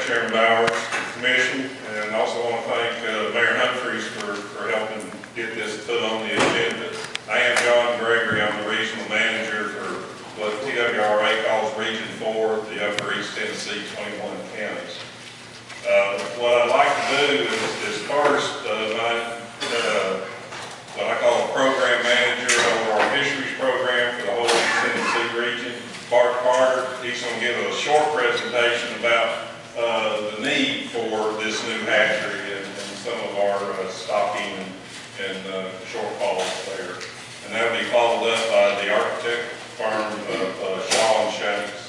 Chairman Bowers, Commission, and also want to thank Mayor Humphreys for helping get this put on the agenda. I am John Gregory. I'm the regional manager for what TWRA calls Region 4, the Upper East Tennessee 21 counties. What I'd like to do is first, what I call a program manager over our fisheries program for the whole East Tennessee region, Bart Carter. He's going to give a short presentation about the need for this new hatchery and some of our stocking and shortfalls there. And that will be followed up by the architect firm of Shaw and Shanks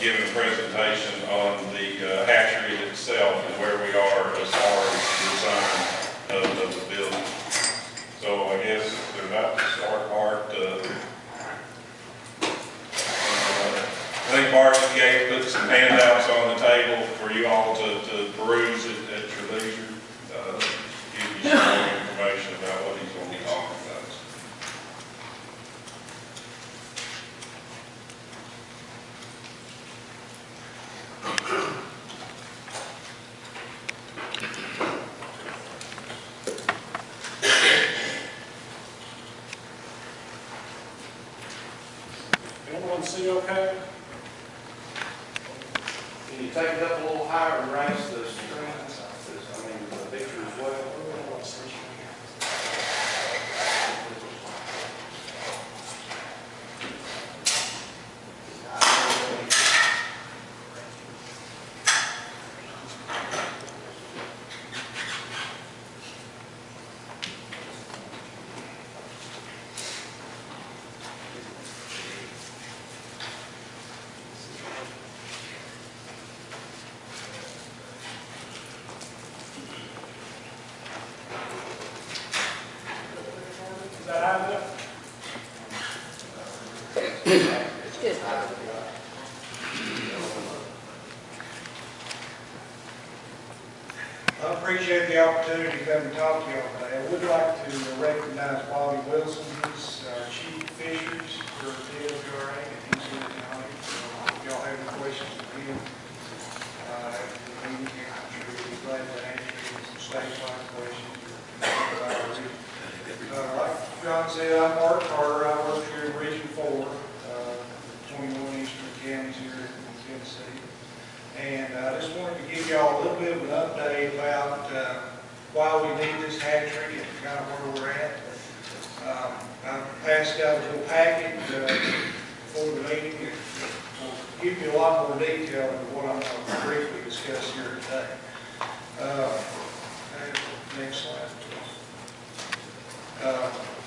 giving a presentation on the hatchery itself and where we are as far as the design of the building. So I guess they're about to start, Bart. I think Bart put some handouts on the table for you all to peruse at your leisure. Give you some more information about what he's going to be talking about. Everyone see okay? Can you take it up a little higher and raise the screen? I mean, the picture as well. I appreciate the opportunity to come and talk to you all today. I would like to recognize Bobby Wilson. He's our chief fisheries for TWRA, and he's here tonight. If y'all have any questions for him, I'm sure he'll be glad to answer some statewide questions. Like John said, I'm Mark Carter. I work here in Region 4, 21 eastern counties here in Tennessee. And I just wanted to give y'all a little bit of an update about why we need this hatchery and kind of where we're at. I passed out a little packet before the meeting. It will give you a lot more detail than what I'm going to briefly discuss here today. Next slide.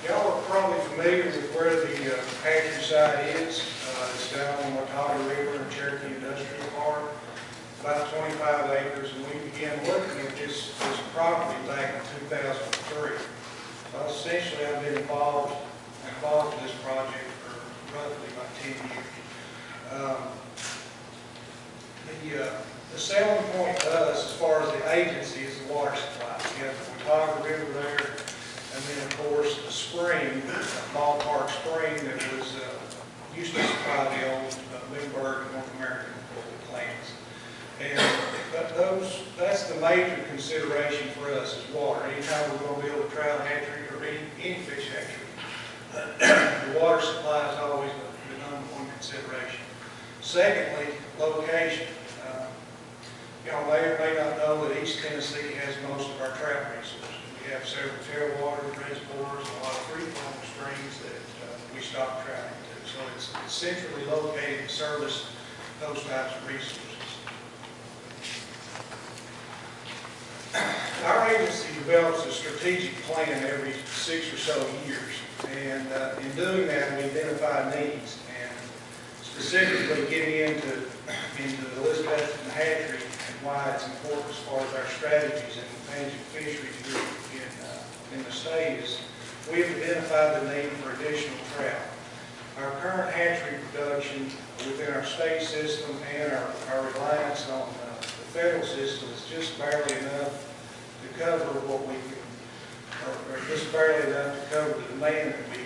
Y'all are probably familiar with where the hatchery site is. It's down on the Watauga River in Cherokee Industrial Park, about 25 acres, and we began looking at this property back in 2003. So essentially, I've been involved in this project for roughly about 10 years. The selling point to us, as far as the agency, is the water supply. We have the Watauga River there. And then, of course, the spring, ballpark spring that was used to supply the old Lindbergh and North American plants. And that's the major consideration for us is water. Anytime we're going to build a trout hatchery or any fish hatchery, the water supply is always the number one consideration. Secondly, location. Y'all may or may not know that East Tennessee has most of our trout resources. We have several tailwater reservoirs, a lot of free-flowing streams that we stock trout into. So it's centrally located to service those types of resources. Our agency develops a strategic plan every 6 or so years. And in doing that, we identify needs. And specifically getting into the Elizabethton hatchery and why it's important as far as our strategies and managing fisheries here in the state is we've identified the need for additional trout. Our current hatchery production within our state system and our reliance on the federal system is just barely enough to cover what we can, or just barely enough to cover the demand that we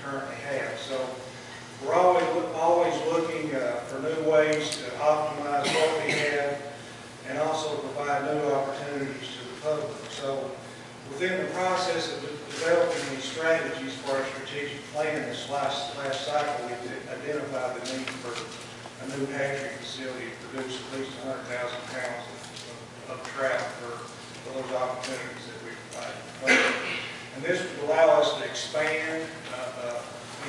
currently have. So we're always looking for new ways to optimize what we have strategies for our strategic plan this last cycle, we identified the need for a new hatchery facility to produce at least 100,000 pounds of trout for those opportunities that we provided. And this would allow us to expand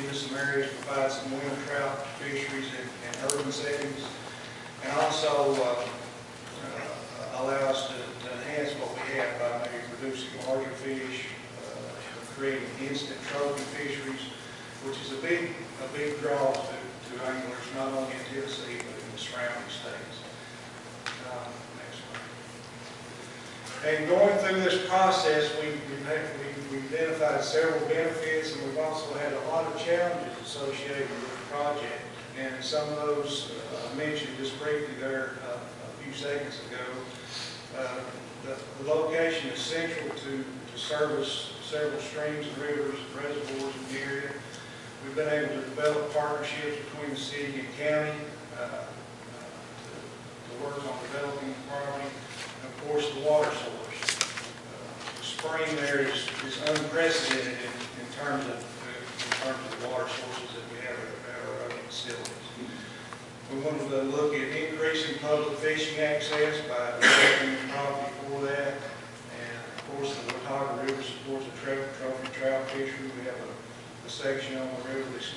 into some areas, provide some winter trout fisheries in urban settings, and also allow us to enhance what we have by maybe producing larger fish, creating instant trophy fisheries, which is a big draw to anglers, not only in Tennessee, but in the surrounding states. Next one. And going through this process, we've identified several benefits, and we've also had a lot of challenges associated with the project. And some of those I mentioned just briefly there a few seconds ago. The location is central to service several streams and rivers and reservoirs in the area. We've been able to develop partnerships between the city and county to work on developing the property. And of course, the water source. The spring there is unprecedented in terms of the water sources that we have at our other facilities. We wanted to look at increasing public fishing access by developing the property for that. Of course, the Watauga River supports a trophy trout fishery. We have a section on the river that's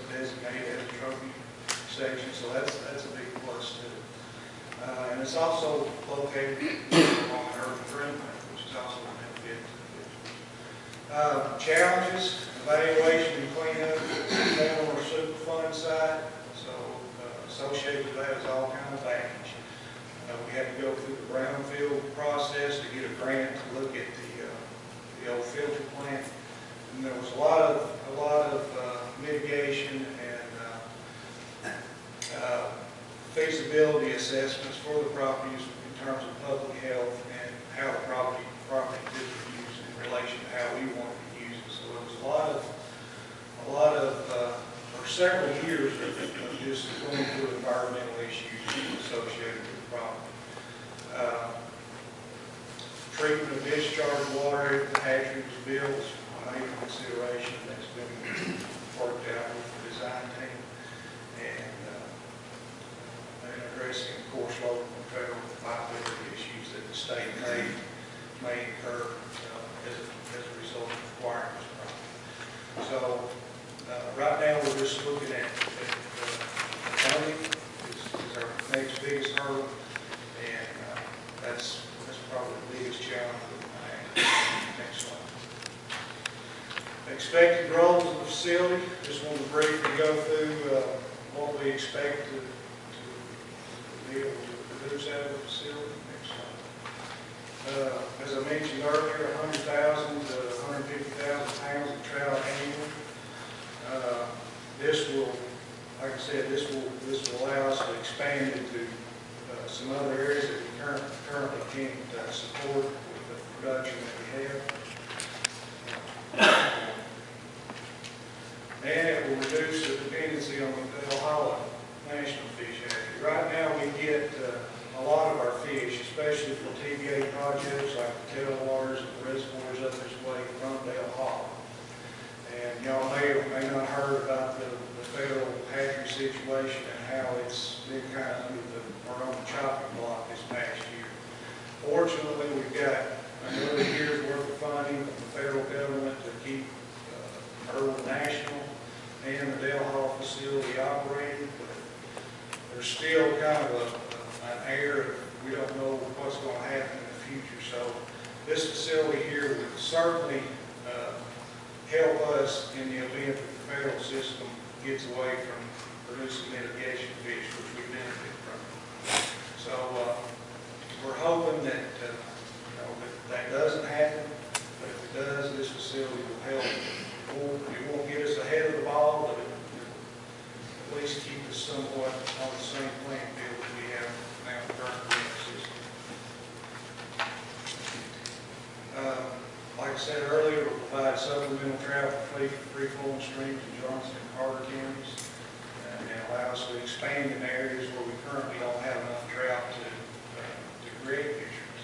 designated as a trophy section, so that's a big plus too. And it's also located along the urban greenway, which is also a benefit to the fisheries. Challenges: evaluation and cleanup, former Superfund site. So associated with that is all kinds of baggage. We had to go through the brownfield process to get a grant to look at the old filter plant, and there was a lot of mitigation and feasibility assessments for the properties in terms of public health and how the property could be used in relation to how we wanted to use it. So there was several years of just going through environmental issues associated with the property. Treatment of discharge water after the hatchery was built was a major consideration that's been worked out with the design team, and addressing, of course, local and federal liability issues that the state may incur as a result of acquiring this property. So right now we're just looking at funding is our next biggest hurdle, and that's probably the biggest challenge that we have. Next slide. Expected roles of the facility. Just want to briefly go through what we expect to be able to produce out of the facility. Next slide. As I mentioned earlier, 100,000 to 150,000 pounds of trout annually. This will, like I said, this will allow us to expand into some other areas that we currently can't support with the production that we have. And it will reduce the dependency on the Ohio National Fish Hatchery. Right now we get a lot of our fish, especially for TVA projects like the tailwaters and the reservoirs up this way from Dale Hall. And y'all may or may not heard about the federal hatchery situation and how it's been kind of under our own chopping block this past year. Fortunately, we've got another year's worth of funding from the federal government to keep Irwin National and the Dale Hall facility operating, but there's still kind of an air of we don't know what's going to happen in the future. So this facility here would certainly help us in the event that the federal system gets away from producing mitigation fish, which we benefit from. So we're hoping that that doesn't happen, but if it does, this facility will help. It won't get us ahead of the ball, but it will at least keep us somewhat on the same playing field that we have now in the current system. Like I said earlier, we'll provide supplemental trout for free-flowing streams in Johnson and Carter counties, and allow us to expand in areas where we currently don't have enough trout to create fisheries.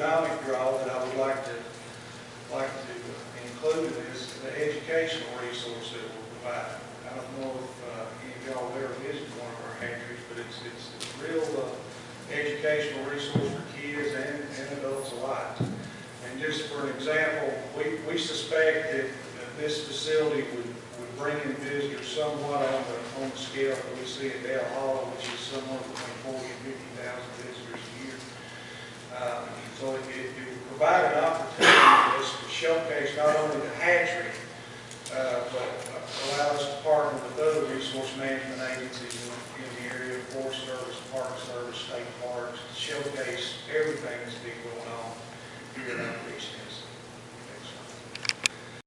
economic draw that I would like to include is the educational resource that we're providing. I don't know if any of y'all have ever visited one of our hatcheries, but it's a real educational resource for kids and adults alike. And just for an example, we suspect that this facility would bring in visitors somewhat on the scale that we see at Dale Hall, which is somewhere between 40 and 50,000 visitors a year. So it would provide an opportunity for us to showcase not only the hatchery, but allow us to partner with other resource management agencies in the area, Forest Service, Park Service, state parks, to showcase everything that's being going